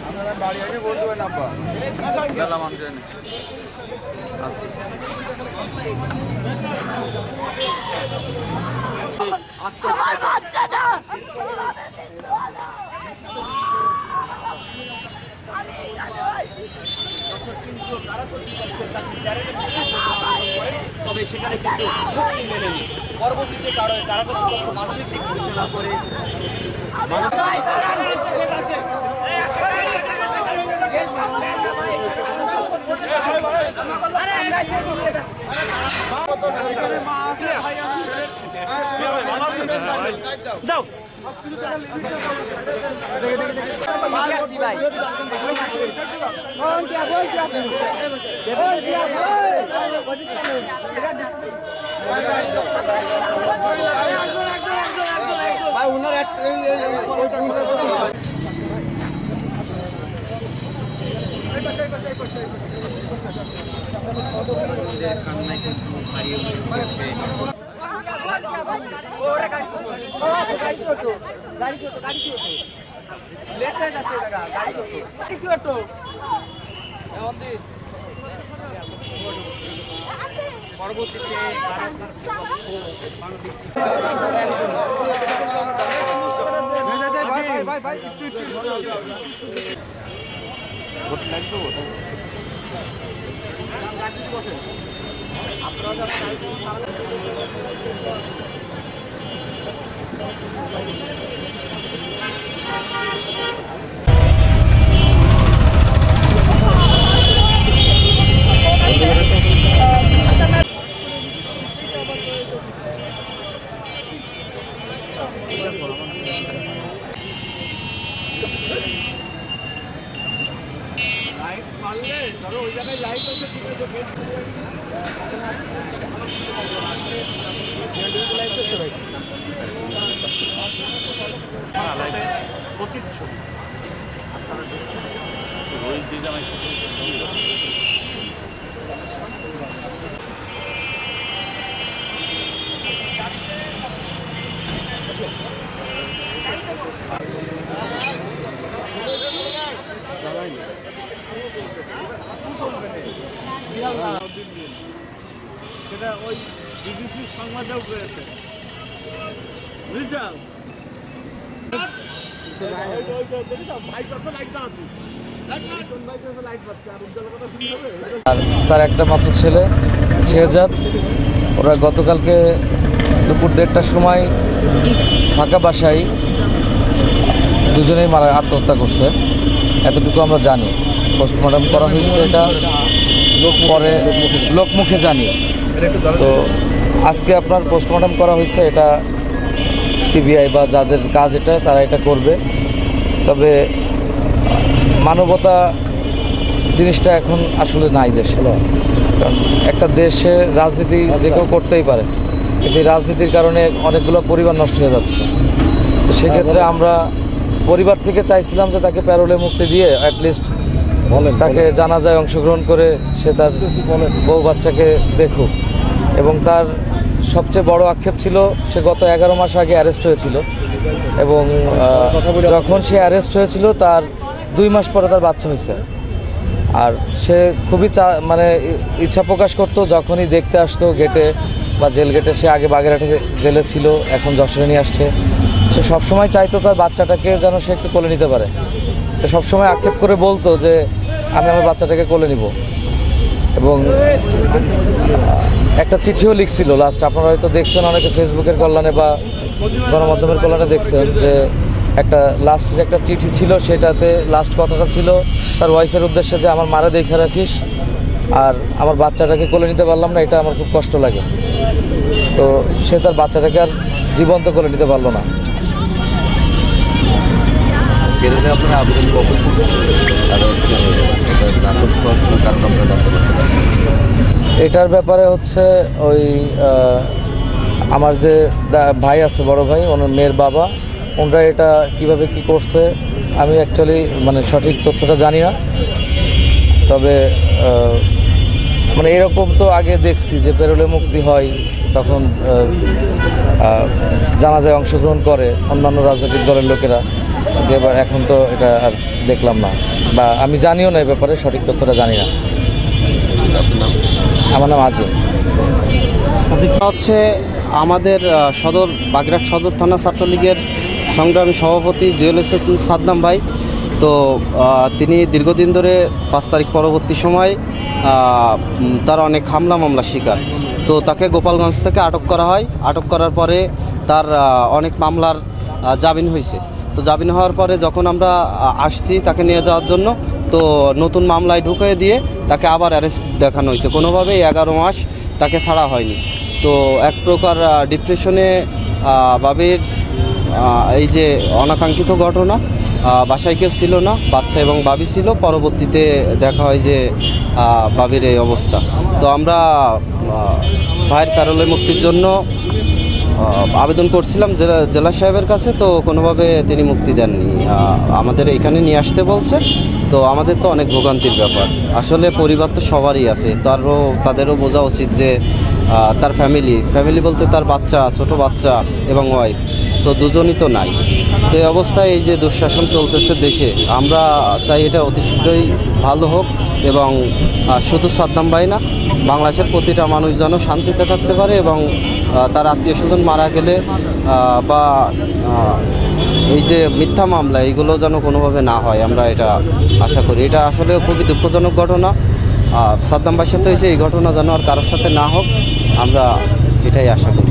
আপনারা বাড়ি আমি বলতে পারেন আব্বা গেলাম আমি জানি আসছি তবে সেখানে কিন্তু মেলেনি। পরবর্তীতে কারা কর্তৃপক্ষ মানবিক দিক বিবেচনা করে দাও কান্নায় কিন্তু হারিয়ে গেছে। পরবর্তীতে ধরো ওই জায়গায় লাইট আছে ঠিক আছে প্রতিচ্ছবি আপনারা দেখছেন রোহিত দিদামাই সেটা ওই বিবিসির সংবাদেও করেছে বুঝছো আর তার একটা মাত্র ছেলে শেহজাদ। ওরা গতকালকে দুপুর 1:30টার সময় ফাঁকা বাসায় দুজনেই আত্মহত্যা করছে, এতটুকু আমরা জানি। পোস্টমর্টম করা হয়েছে, এটা পরে লোকমুখে জানি। তো আজকে আপনার পোস্টমর্টম করা হয়েছে, এটা পিবিআই বা যাদের কাজ এটা তারা এটা করবে। তবে মানবতা জিনিসটা এখন আসলে নাই দেশে, কারণ একটা দেশে রাজনীতি যে কেউ করতেই পারে, কিন্তু এই রাজনীতির কারণে অনেকগুলো পরিবার নষ্ট হয়ে যাচ্ছে। তো সেক্ষেত্রে আমরা পরিবার থেকে চাইছিলাম যে তাকে প্যারোলে মুক্তি দিয়ে অ্যাটলিস্ট তাকে জানাজায় অংশগ্রহণ করে সে তার বউ বাচ্চাকে দেখুক। এবং তার সবচেয়ে বড় আক্ষেপ ছিল সে গত 11 মাস আগে অ্যারেস্ট হয়েছিল, এবং যখন সে অ্যারেস্ট হয়েছিল তার 2 মাস পরে তার বাচ্চা হয়েছে। আর সে খুবই মানে ইচ্ছা প্রকাশ করতো যখনই দেখতে আসতো গেটে বা জেল গেটে, সে আগে বাগেরহাটে জেলে ছিল, এখন যশোরে নিয়ে আসছে। সে সবসময় চাইতো তার বাচ্চাটাকে যেন সে একটু কোলে নিতে পারে। সে সবসময় আক্ষেপ করে বলতো যে আমি আমার বাচ্চাটাকে কোলে নিব। এবং একটা চিঠিও লিখছিল লাস্ট, আপনারা হয়তো দেখছেন অনেকে ফেসবুকের কল্যাণে বা গণমাধ্যমের কল্যাণে দেখছেন যে একটা লাস্ট যে একটা চিঠি ছিল, সেটাতে লাস্ট কথাটা ছিল তার ওয়াইফের উদ্দেশ্যে যে আমার মারা দেখে রাখিস, আর আমার বাচ্চাটাকে কোলে নিতে পারলাম না, এটা আমার খুব কষ্ট লাগে। তো সে তার বাচ্চাটাকে আর জীবন্ত কোলে নিতে পারলো না। এটার ব্যাপারে হচ্ছে ওই আমার যে ভাই আছে, বড় ভাই, ওনার মেয়ের বাবা, ওনারা এটা কিভাবে কি করছে আমি অ্যাকচুয়ালি মানে সঠিক তথ্যটা জানি না। তবে মানে এরকম তো আগে দেখছি যে পেরোলে মুক্তি হয়, তখন জানাজায় অংশগ্রহণ করে অন্যান্য রাজনৈতিক দলের লোকেরা। কিন্তু এবার এখন তো এটা আর দেখলাম না, বা আমি জানিও না, এই ব্যাপারে সঠিক তথ্যটা জানি না। আমার নাম আজিম। আপনি হচ্ছে আমাদের বাগেরহাট সদর থানা ছাত্রলীগের সংগ্রামী সভাপতি জুয়েল হোসেন সাদ্দাম ভাই। তো তিনি দীর্ঘদিন ধরে 5 তারিখ পরবর্তী সময় তার অনেক হামলা মামলার শিকার। তো তাকে গোপালগঞ্জ থেকে আটক করা হয়। আটক করার পরে তার অনেক মামলার জামিন হয়েছে। তো জামিন হওয়ার পরে যখন আমরা আসছি তাকে নিয়ে যাওয়ার জন্য, তো নতুন মামলায় ঢুকিয়ে দিয়ে তাকে আবার অ্যারেস্ট দেখানো হয়েছে। কোনোভাবেই 11 মাস তাকে ছাড়া হয়নি। তো এক প্রকার ডিপ্রেশনে বাবির এই যে অনাকাঙ্ক্ষিত ঘটনা, বাসায় কেউ ছিল না, বাচ্চা এবং বাবি ছিল। পরবর্তীতে দেখা হয় যে বাবির এই অবস্থা। তো আমরা ভাইয়ের প্যারোলে মুক্তির জন্য আবেদন করছিলাম জেলা সাহেবের কাছে। তো কোনোভাবে তিনি মুক্তি দেননি, আমাদের এখানে নিয়ে আসতে বলছে। তো আমাদের তো অনেক ভোগান্তির ব্যাপার। আসলে পরিবার তো সবারই আছে, তাদেরও বোঝা উচিত যে তার ফ্যামিলি বলতে তার বাচ্চা, ছোট বাচ্চা এবং ওয়াইফ, তো দুজনই তো নাই। তো এই অবস্থায় এই যে দুঃশাসন চলতেছে দেশে, আমরা চাই এটা অতি শীঘ্রই ভালো হোক এবং শুধু সাদ্দাম ভাই না, বাংলাদেশের প্রতিটা মানুষ যেন শান্তিতে থাকতে পারে এবং তার আত্মীয় স্বজন মারা গেলে বা এই যে মিথ্যা মামলা এইগুলো যেন কোনোভাবে না হয়, আমরা এটা আশা করি। এটা আসলে খুবই দুঃখজনক ঘটনা। সাদ্দাম ভাইয়ের সাথে হয়েছে, এই ঘটনা যেন আর কারোর সাথে না হোক, আমরা এটাই আশা করি।